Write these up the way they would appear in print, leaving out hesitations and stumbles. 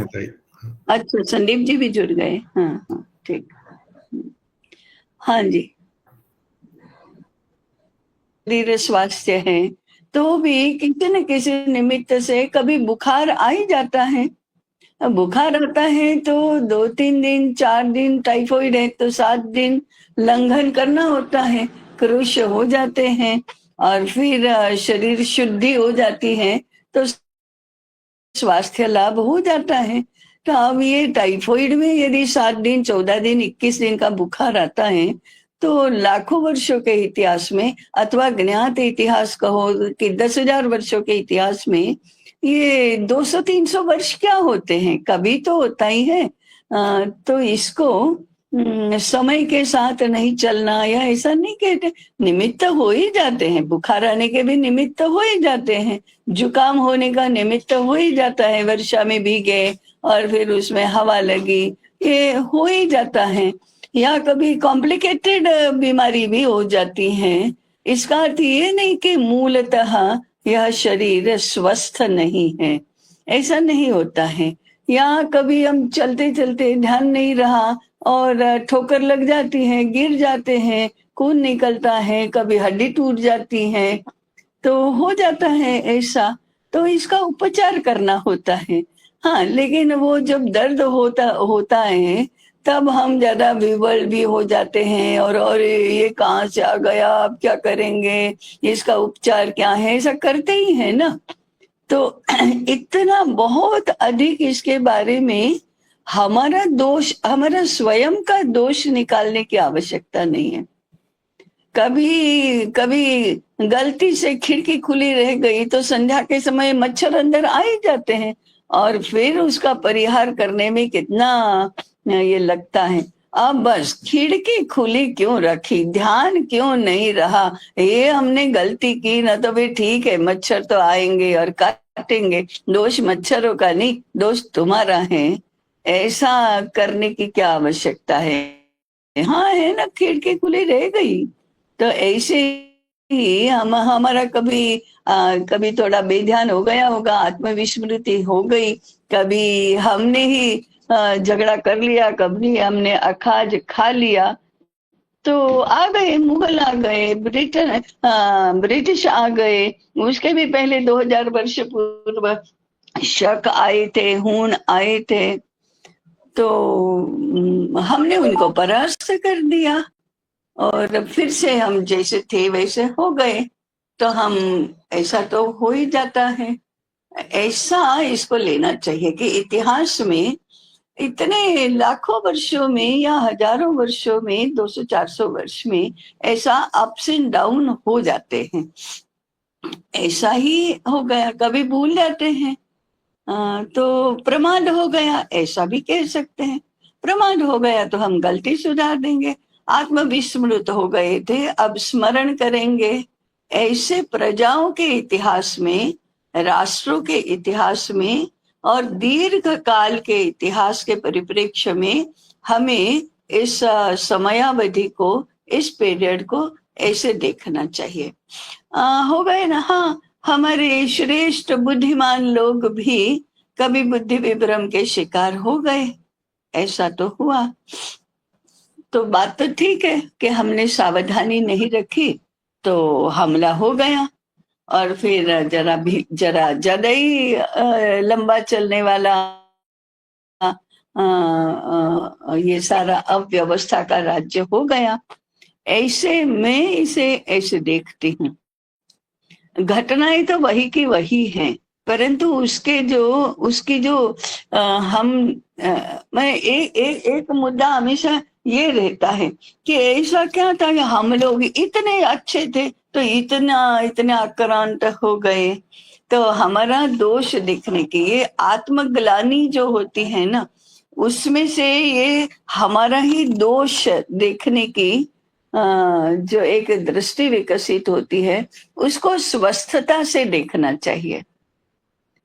बताइए। अच्छा, संदीप जी भी जुड़ गए। हाँ हाँ, ठीक। हाँ जी, शरीर स्वास्थ्य है तो भी किसी न किसी निमित्त से कभी बुखार आ ही जाता है। अब बुखार आता है तो 2-3 दिन, 4 दिन, टाइफाइड है तो 7 दिन लंघन करना होता है, क्रुश हो जाते हैं और फिर शरीर शुद्धि हो जाती है तो स्वास्थ्य लाभ हो जाता है। तो अब ये टाइफाइड में यदि 7 दिन, 14 दिन, 21 दिन का बुखार आता है तो लाखों वर्षों के इतिहास में अथवा ज्ञात इतिहास कहो कि 10,000 वर्षों के इतिहास में ये 200-300 वर्ष क्या होते हैं, कभी तो होता ही है। तो इसको समय के साथ नहीं चलना या ऐसा नहीं कहते, निमित्त हो ही जाते हैं, बुखार आने के भी निमित्त हो ही जाते हैं, जुकाम होने का निमित्त हो ही जाता है, वर्षा में भीगे और फिर उसमें हवा लगी, ये हो ही जाता है। या कभी कॉम्प्लिकेटेड बीमारी भी हो जाती है। इसका अर्थ ये नहीं कि मूलतः यह शरीर स्वस्थ नहीं है, ऐसा नहीं होता है। या कभी हम चलते चलते ध्यान नहीं रहा और ठोकर लग जाती है, गिर जाते हैं, खून निकलता है, कभी हड्डी टूट जाती है, तो हो जाता है ऐसा। तो इसका उपचार करना होता है। हाँ, लेकिन वो जब दर्द होता होता है तब हम ज्यादा विवल भी हो जाते हैं और ये कहाँ से आ गया, अब क्या करेंगे, इसका उपचार क्या है, ऐसा करते ही है ना। तो इतना बहुत अधिक इसके बारे में हमारा दोष, हमारा स्वयं का दोष निकालने की आवश्यकता नहीं है। कभी कभी गलती से खिड़की खुली रह गई तो संध्या के समय मच्छर अंदर आ ही जाते हैं और फिर उसका परिहार करने में कितना ये लगता है। अब बस खिड़की खुली क्यों रखी, ध्यान क्यों नहीं रहा, ये हमने गलती की ना, तो फिर ठीक है, मच्छर तो आएंगे और काटेंगे, दोष मच्छरों का नहीं, दोष तुम्हारा है, ऐसा करने की क्या आवश्यकता है। हाँ, है ना, खिड़की खुली रह गई तो ऐसे ही हम हमारा कभी थोड़ा बेध्यान हो गया होगा, आत्मविस्मृति हो गई, कभी हमने ही झगड़ा कर लिया, कभी हमने अखाज खा लिया, तो आ गए मुगल, आ गए ब्रिटिश आ गए, उसके भी पहले 2000 वर्ष पूर्व शक आए थे, हूण आए थे, तो हमने उनको परास्त कर दिया और फिर से हम जैसे थे वैसे हो गए। तो हम, ऐसा तो हो ही जाता है। ऐसा इसको लेना चाहिए कि इतिहास में इतने लाखों वर्षों में या हजारों वर्षों में, 200-400 वर्ष में ऐसा अप्स एंड डाउन हो जाते हैं। ऐसा ही हो गया, कभी भूल जाते हैं, तो प्रमाद हो गया, ऐसा भी कह सकते हैं। प्रमाद हो गया तो हम गलती सुधार देंगे, आत्मविस्मृत हो गए थे अब स्मरण करेंगे। ऐसे प्रजाओं के इतिहास में, राष्ट्रों के इतिहास में और दीर्घ काल के इतिहास के परिप्रेक्ष्य में हमें इस समयावधि को, इस पीरियड को ऐसे देखना चाहिए। हो गए ना। हाँ, हमारे श्रेष्ठ बुद्धिमान लोग भी कभी बुद्धि विभ्रम के शिकार हो गए, ऐसा तो हुआ। तो बात तो ठीक है कि हमने सावधानी नहीं रखी तो हमला हो गया और फिर जरा ज्यादा ही लंबा चलने वाला ये सारा अव्यवस्था का राज्य हो गया। ऐसे मैं इसे ऐसे देखती हूँ, घटनाएं तो वही की वही हैं, परंतु उसकी जो हम मैं एक मुद्दा हमेशा ये रहता है कि ऐसा क्या था कि हम लोग इतने अच्छे थे तो इतना इतने आक्रांत हो गए। तो हमारा दोष दिखने की, ये आत्मग्लानि जो होती है ना, उसमें से ये हमारा ही दोष देखने की जो एक दृष्टि विकसित होती है, उसको स्वस्थता से देखना चाहिए।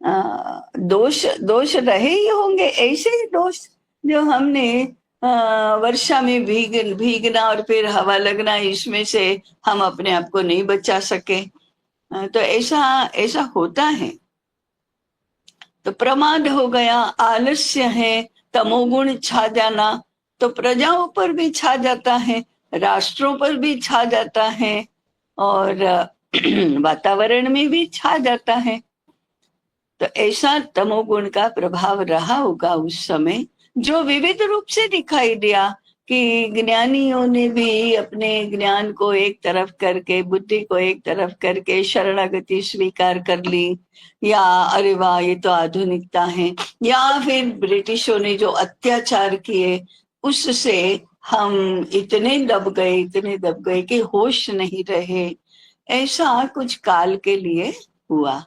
दोष दोष रहे ही होंगे, ऐसे ही दोष जो हमने वर्षा में भीगना और फिर हवा लगना, इसमें से हम अपने आप को नहीं बचा सके। तो ऐसा ऐसा होता है। तो प्रमाद हो गया, आलस्य है, तमोगुण छा जाना, तो प्रजाओं पर भी छा जाता है, राष्ट्रों पर भी छा जाता है, और वातावरण में भी छा जाता है। तो ऐसा तमोगुण का प्रभाव रहा होगा उस समय, जो विविध रूप से दिखाई दिया कि ज्ञानियों ने भी अपने ज्ञान को एक तरफ करके, बुद्धि को एक तरफ करके शरणागति स्वीकार कर ली, या अरे वाह ये तो आधुनिकता है, या फिर ब्रिटिशों ने जो अत्याचार किए उससे हम इतने दब गए कि होश नहीं रहे। ऐसा कुछ काल के लिए हुआ,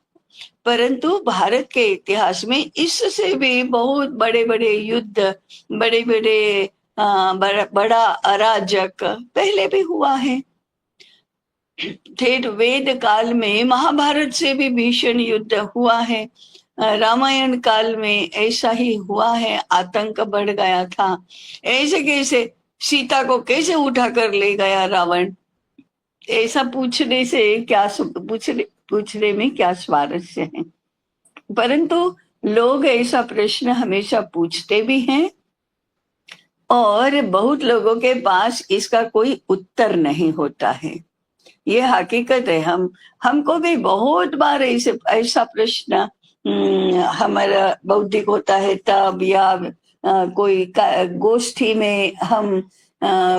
परंतु भारत के इतिहास में इससे भी बहुत बड़े बड़े युद्ध, बड़े बड़े बड़ा अराजक पहले भी हुआ है। फिर वेद काल में महाभारत से भी भीषण युद्ध हुआ है, रामायण काल में ऐसा ही हुआ है, आतंक बढ़ गया था। ऐसे कैसे सीता को कैसे उठा कर ले गया रावण, ऐसा पूछने से क्या पूछने में क्या स्वारस्य है। परंतु लोग ऐसा प्रश्न हमेशा पूछते भी हैं, और बहुत लोगों के पास इसका कोई उत्तर नहीं होता है। ये हकीकत है। हमको भी बहुत बार ऐसे ऐसा प्रश्न हमारा बौद्धिक होता है तब, या कोई गोष्ठी में हम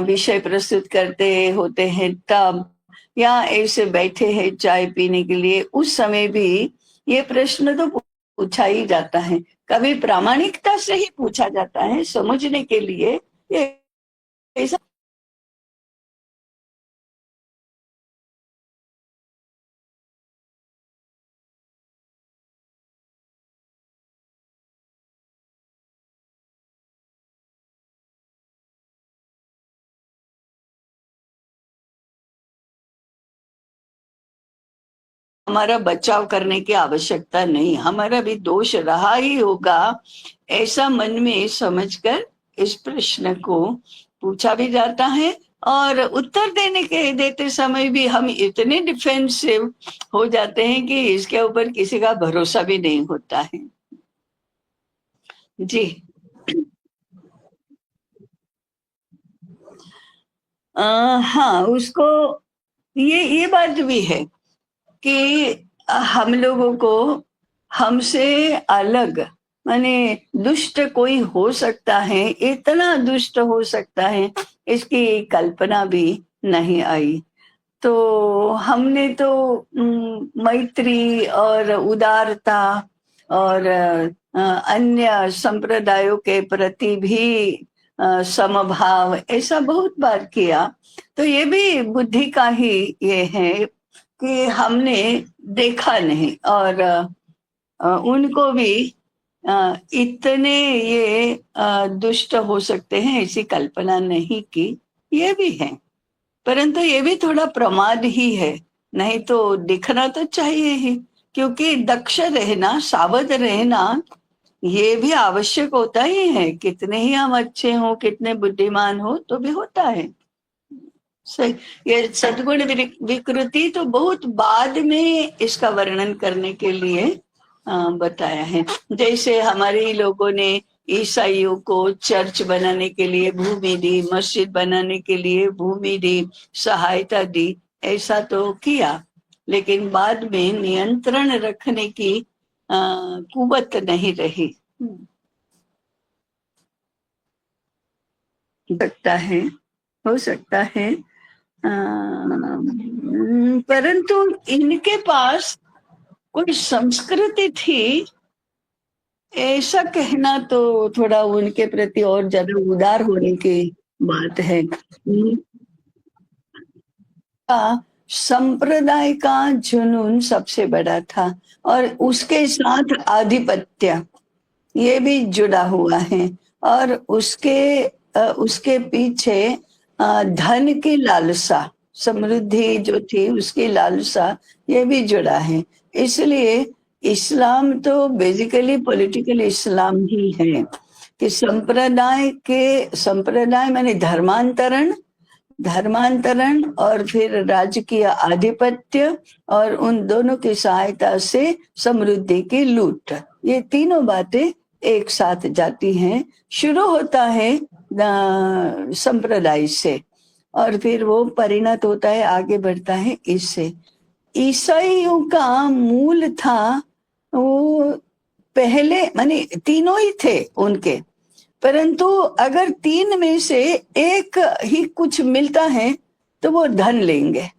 विषय प्रस्तुत करते होते हैं तब, या ऐसे बैठे हैं चाय पीने के लिए, उस समय भी ये प्रश्न तो पूछा ही जाता है। कभी प्रामाणिकता से ही पूछा जाता है, समझने के लिए। ये ऐसा हमारा बचाव करने की आवश्यकता नहीं, हमारा भी दोष रहा ही होगा, ऐसा मन में समझकर इस प्रश्न को पूछा भी जाता है। और उत्तर देते समय भी हम इतने डिफेंसिव हो जाते हैं कि इसके ऊपर किसी का भरोसा भी नहीं होता है। जी। हाँ, उसको ये बात भी है कि हम लोगों को हमसे अलग, माने दुष्ट कोई हो सकता है, इतना दुष्ट हो सकता है, इसकी कल्पना भी नहीं आई। तो हमने तो मैत्री और उदारता और अन्य संप्रदायों के प्रति भी समभाव ऐसा बहुत बार किया। तो ये भी बुद्धि का ही ये है कि हमने देखा नहीं, और उनको भी इतने ये दुष्ट हो सकते हैं ऐसी कल्पना नहीं की, ये भी है। परंतु ये भी थोड़ा प्रमाद ही है, नहीं तो दिखना तो चाहिए ही, क्योंकि दक्ष रहना, सावध रहना ये भी आवश्यक होता ही है। कितने ही हम अच्छे हो, कितने बुद्धिमान हो, तो भी होता है। सही। ये सद्गुण विकृति तो बहुत बाद में इसका वर्णन करने के लिए बताया है। जैसे हमारे लोगों ने ईसाइयों को चर्च बनाने के लिए भूमि दी, मस्जिद बनाने के लिए भूमि दी, सहायता दी, ऐसा तो किया, लेकिन बाद में नियंत्रण रखने की कुवत नहीं रही। सकता है, हो सकता है। परंतु इनके पास कोई संस्कृति थी, ऐसा कहना तो थोड़ा उनके प्रति और ज्यादा उदार होने की बात है। संप्रदाय का जुनून सबसे बड़ा था, और उसके साथ आधिपत्य ये भी जुड़ा हुआ है, और उसके पीछे धन की लालसा, समृद्धि जो थी उसकी लालसा, ये भी जुड़ा है। इसलिए इस्लाम तो बेसिकली पॉलिटिकल इस्लाम ही है, कि संप्रदाय माने धर्मांतरण, और फिर राजकीय आधिपत्य, और उन दोनों की सहायता से समृद्धि की लूट, ये तीनों बातें एक साथ जाती हैं। शुरू होता है संप्रदाय से और फिर वो परिणत होता है, आगे बढ़ता है इससे। ईसाइयों का मूल था वो पहले माने तीनों ही थे उनके, परंतु अगर तीन में से एक ही कुछ मिलता है तो वो धन लेंगे,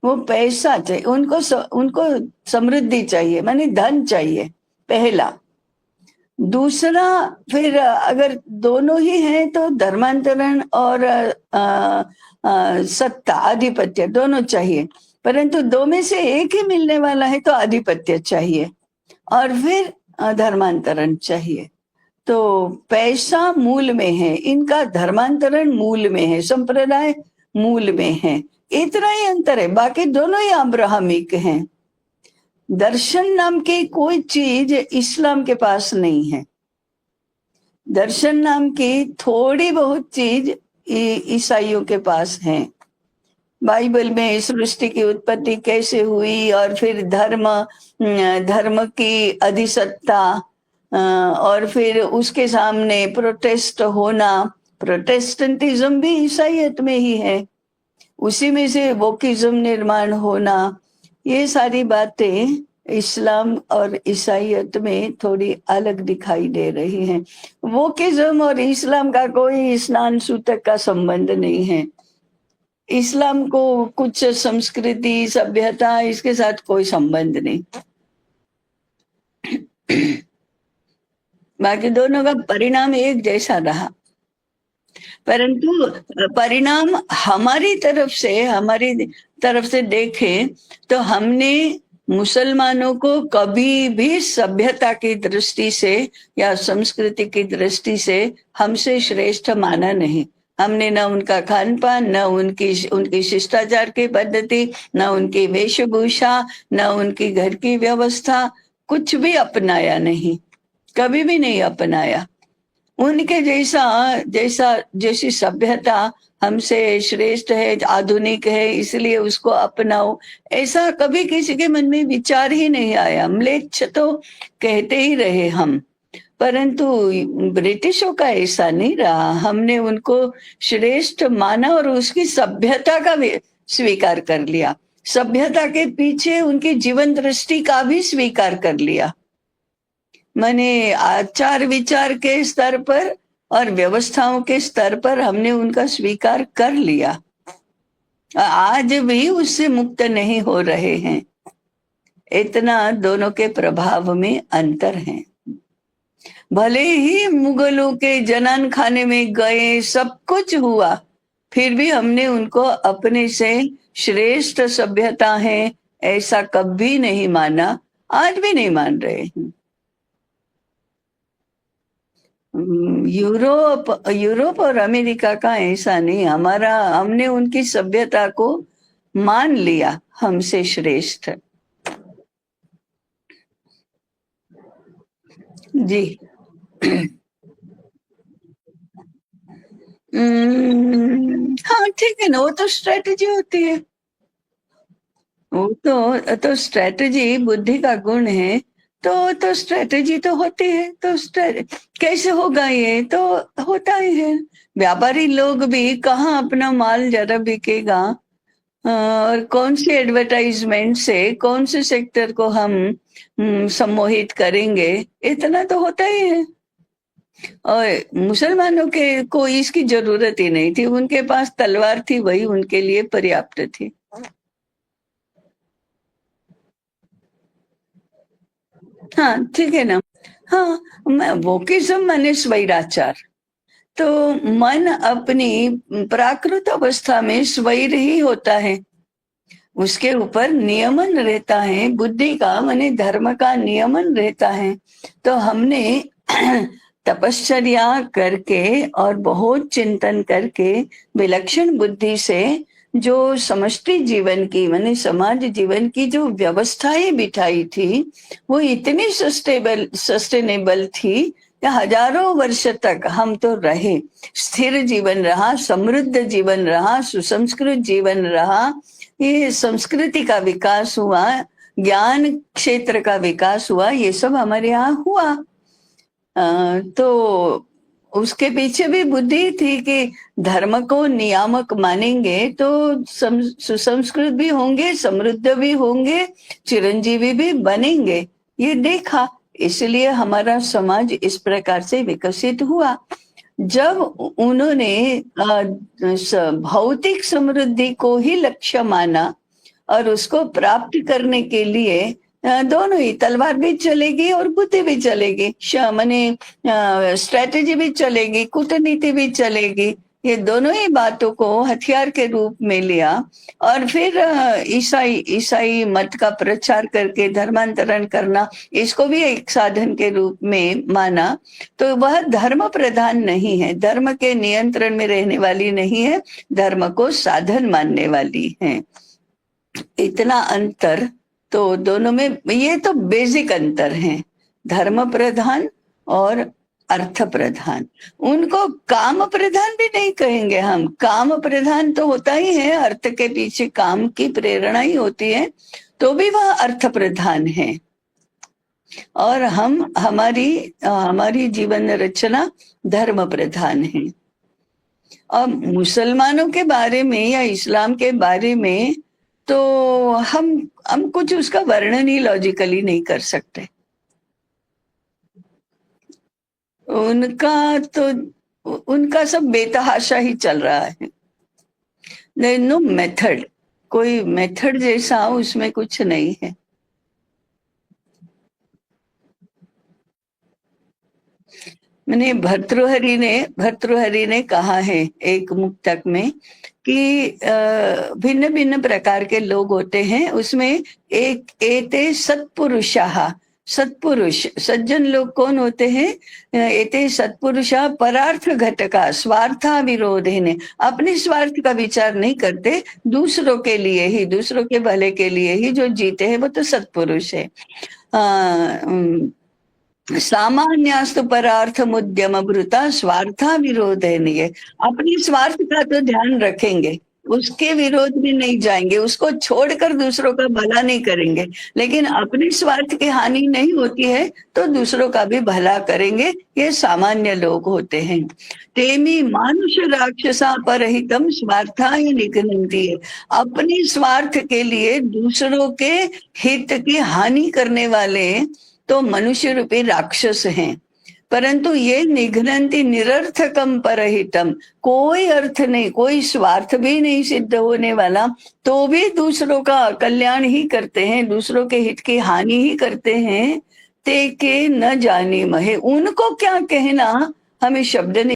वो पैसा चाहिए उनको, उनको समृद्धि चाहिए माने धन चाहिए पहला। दूसरा, फिर अगर दोनों ही हैं तो धर्मांतरण और सत्ता आधिपत्य दोनों चाहिए, परंतु दो में से एक ही मिलने वाला है तो आधिपत्य चाहिए और फिर धर्मांतरण चाहिए। तो पैसा मूल में है इनका, धर्मांतरण मूल में है, संप्रदाय मूल में है, इतना ही अंतर है, बाकी दोनों ही अब्राहमिक हैं। दर्शन नाम की कोई चीज इस्लाम के पास नहीं है। दर्शन नाम की थोड़ी बहुत चीज ईसाइयों के पास है। बाइबल में सृष्टि की उत्पत्ति कैसे हुई और फिर धर्म की अधिसत्ता और फिर उसके सामने प्रोटेस्ट होना, प्रोटेस्टेंटिज्म भी ईसाइयत में ही है, उसी में से वोकिज्म निर्माण होना, ये सारी बातें इस्लाम और ईसाइयत में थोड़ी अलग दिखाई दे रही हैं। वोकिज्म और इस्लाम का कोई स्नान सूतक का संबंध नहीं है। इस्लाम को कुछ संस्कृति सभ्यता इसके साथ कोई संबंध नहीं। बाकी दोनों का परिणाम एक जैसा रहा, परंतु परिणाम हमारी तरफ से देखें तो हमने मुसलमानों को कभी भी सभ्यता की दृष्टि से या संस्कृति की दृष्टि से हमसे श्रेष्ठ माना नहीं। हमने न उनका खान पान, न उनकी शिष्टाचार की पद्धति, न उनकी वेशभूषा, न उनकी घर की व्यवस्था, कुछ भी अपनाया नहीं, कभी भी नहीं अपनाया। उनके जैसी सभ्यता हमसे श्रेष्ठ है, आधुनिक है, इसलिए उसको अपनाओ, ऐसा कभी किसी के मन में विचार ही नहीं आया। म्लेच्छ तो कहते ही रहे हम, परंतु ब्रिटिशों का ऐसा नहीं रहा। हमने उनको श्रेष्ठ माना और उसकी सभ्यता का भी स्वीकार कर लिया, सभ्यता के पीछे उनकी जीवन दृष्टि का भी स्वीकार कर लिया। माने आचार विचार के स्तर पर और व्यवस्थाओं के स्तर पर हमने उनका स्वीकार कर लिया, आज भी उससे मुक्त नहीं हो रहे हैं। इतना दोनों के प्रभाव में अंतर है। भले ही मुगलों के जनान खाने में गए, सब कुछ हुआ, फिर भी हमने उनको अपने से श्रेष्ठ सभ्यता है ऐसा कभी नहीं माना, आज भी नहीं मान रहे हैं। यूरोप और अमेरिका का ऐसा नहीं, हमने उनकी सभ्यता को मान लिया हमसे श्रेष्ठ। जी। हाँ ठीक है ना, वो तो स्ट्रेटजी होती है, वो तो स्ट्रेटजी बुद्धि का गुण है, तो स्ट्रेटजी तो होती है। तो कैसे होगा, ये तो होता ही है। व्यापारी लोग भी कहाँ अपना माल ज्यादा बिकेगा और कौन सी एडवर्टाइजमेंट से कौन से सेक्टर को हम सम्मोहित करेंगे, इतना तो होता ही है। और मुसलमानों के को इसकी जरूरत ही नहीं थी, उनके पास तलवार थी, वही उनके लिए पर्याप्त थी। हाँ ठीक है ना। हाँ, वोकिज्म माने स्वैराचार, तो मन अपनी प्राकृत अवस्था में स्वैर ही होता है, उसके ऊपर नियमन रहता है, बुद्धि का माने धर्म का नियमन रहता है। तो हमने तपश्चर्या करके और बहुत चिंतन करके विलक्षण बुद्धि से जो समष्टि जीवन की माने समाज जीवन की जो व्यवस्थाएं बिठाई थी, वो इतनी सस्टेनेबल थी कि हजारों वर्ष तक हम तो रहे, स्थिर जीवन रहा, समृद्ध जीवन रहा, सुसंस्कृत जीवन रहा, ये संस्कृति का विकास हुआ, ज्ञान क्षेत्र का विकास हुआ, ये सब हमारे यहाँ हुआ। तो उसके पीछे भी बुद्धि थी कि धर्म को नियामक मानेंगे तो सुसंस्कृत भी होंगे, समृद्ध भी होंगे, चिरंजीवी भी बनेंगे। ये देखा, इसलिए हमारा समाज इस प्रकार से विकसित हुआ। जब उन्होंने भौतिक समृद्धि को ही लक्ष्य माना और उसको प्राप्त करने के लिए दोनों ही, तलवार भी चलेगी और बुद्धि भी चलेगी, माने स्ट्रेटेजी भी चलेगी, कूटनीति भी चलेगी, ये दोनों ही बातों को हथियार के रूप में लिया और फिर ईसाई मत का प्रचार करके धर्मांतरण करना, इसको भी एक साधन के रूप में माना। तो वह धर्म प्रधान नहीं है, धर्म के नियंत्रण में रहने वाली नहीं है, धर्म को साधन मानने वाली है। इतना अंतर तो दोनों में, ये तो बेसिक अंतर है, धर्म प्रधान और अर्थ प्रधान। उनको काम प्रधान भी नहीं कहेंगे हम, काम प्रधान तो होता ही है, अर्थ के पीछे काम की प्रेरणा ही होती है, तो भी वह अर्थ प्रधान है। और हमारी जीवन रचना धर्म प्रधान है। और मुसलमानों के बारे में या इस्लाम के बारे में तो हम कुछ उसका वर्णन ही लॉजिकली नहीं कर सकते। उनका सब बेतहाशा ही चल रहा है, नो मेथड, कोई मेथड जैसा उसमें कुछ नहीं है। मैंने भर्तृहरि ने कहा है एक मुक्तक में कि भिन्न भिन्न प्रकार के लोग होते हैं, उसमें एक एते सत्पुरुषाः, सत्पुरुष सज्जन लोग कौन होते हैं? एते सत्पुरुषा परार्थ घटका स्वार्था विरोधेने, अपने स्वार्थ का विचार नहीं करते, दूसरों के लिए ही, दूसरों के भले के लिए ही जो जीते हैं वो तो सत्पुरुष है। सामान्यास्तु परार्थ मुद्यम भृता स्वार्था विरोधेने, अपने स्वार्थ का तो ध्यान रखेंगे, उसके विरोध में नहीं जाएंगे, उसको छोड़कर दूसरों का भला नहीं करेंगे, लेकिन अपने स्वार्थ की हानि नहीं होती है तो दूसरों का भी भला करेंगे, ये सामान्य लोग होते हैं। तेमी मानुष राक्षसा परहितम स्वार्थाय निघ्नन्ति, अपने स्वार्थ के लिए दूसरों के हित की हानि करने वाले तो मनुष्य रूपी राक्षस हैं। परंतु ये निघ्नन्ति निरर्थकम परहितम, कोई अर्थ नहीं, कोई स्वार्थ भी नहीं सिद्ध होने वाला, तो भी दूसरों का कल्याण ही करते हैं, दूसरों के हित की हानि ही करते हैं। ते के न जाने महे, उनको क्या कहना, हमें शब्द नहीं